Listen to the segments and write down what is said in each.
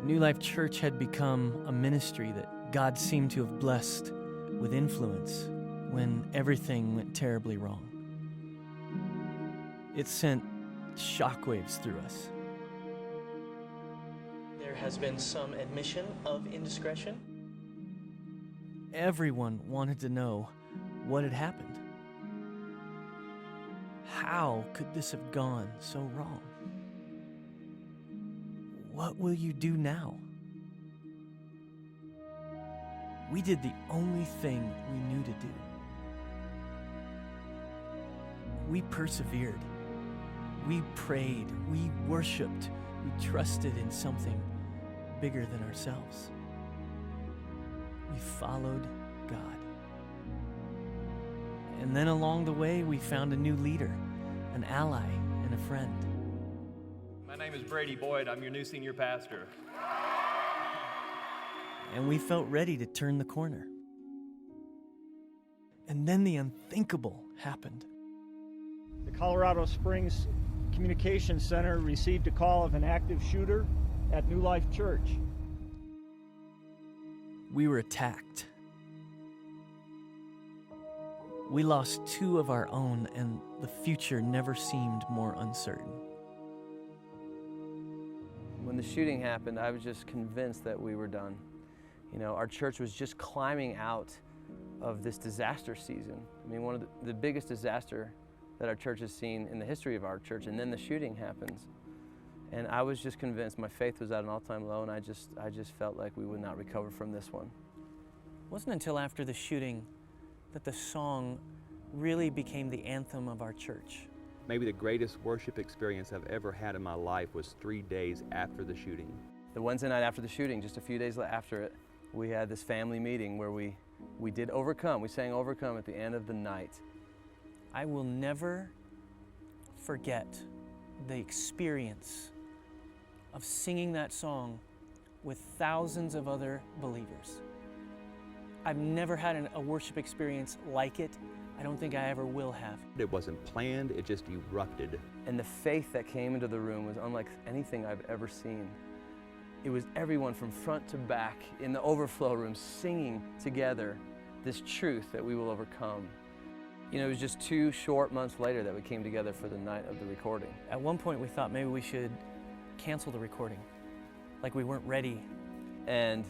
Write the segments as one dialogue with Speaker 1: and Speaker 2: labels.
Speaker 1: New Life Church had become a ministry that God seemed to have blessed with influence when everything went terribly wrong. It sent shockwaves through us. There has been some admission of indiscretion. Everyone wanted to know what had happened. How could this have gone so wrong? What will you do now? We did the only thing we knew to do. We persevered. We prayed. We worshiped. We trusted in something bigger than ourselves. We followed God. And then along the way, we found a new leader, an ally, and a friend.
Speaker 2: My name is Brady Boyd. I'm your new senior pastor.
Speaker 1: And we felt ready to turn the corner. And then the unthinkable happened.
Speaker 3: The Colorado Springs Communications Center received a call of an active shooter at New Life Church.
Speaker 1: We were attacked. We lost 2 of our own, and the future never seemed more uncertain.
Speaker 4: When the shooting happened, I was just convinced that we were done. You know, our church was just climbing out of this disaster season. I mean, one of the biggest disaster that our church has seen in the history of our church, and then the shooting happens. And I was just convinced, my faith was at an all-time low, and I just felt like we would not recover from this one.
Speaker 1: It wasn't until after the shooting that the song really became the anthem of our church.
Speaker 5: Maybe the greatest worship experience I've ever had in my life was 3 days after the shooting.
Speaker 4: The Wednesday night after the shooting, just a few days after it, we had this family meeting where we did Overcome. We sang Overcome at the end of the night.
Speaker 1: I will never forget the experience of singing that song with thousands of other believers. I've never had a worship experience like it. I don't think I ever will have.
Speaker 5: It wasn't planned, it just erupted.
Speaker 4: And the faith that came into the room was unlike anything I've ever seen. It was everyone from front to back in the overflow room singing together this truth that we will overcome. You know, it was just 2 short months later that we came together for the night of the recording.
Speaker 1: At one point we thought maybe we should cancel the recording, like we weren't ready.
Speaker 4: And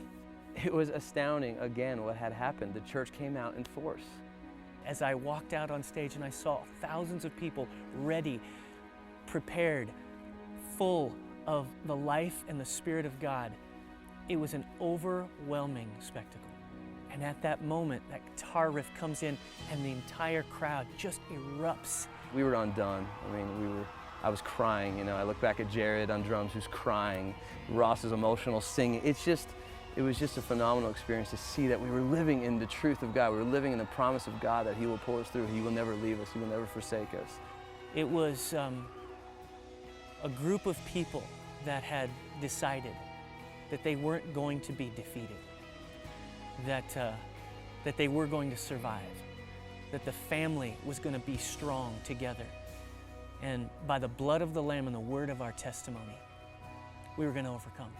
Speaker 4: it was astounding, again, what had happened. The church came out in force.
Speaker 1: As I walked out on stage and I saw thousands of people ready, prepared, full of the life and the Spirit of God, it was an overwhelming spectacle. And at that moment, that guitar riff comes in and the entire crowd just erupts.
Speaker 4: We were undone. I mean, I was crying, you know. I look back at Jared on drums who's crying. Ross is emotional singing. It was just a phenomenal experience to see that we were living in the truth of God. We were living in the promise of God that He will pull us through. He will never leave us. He will never forsake us.
Speaker 1: It was a group of people that had decided that they weren't going to be defeated, that they were going to survive, that the family was going to be strong together. And by the blood of the Lamb and the word of our testimony, we were going to overcome.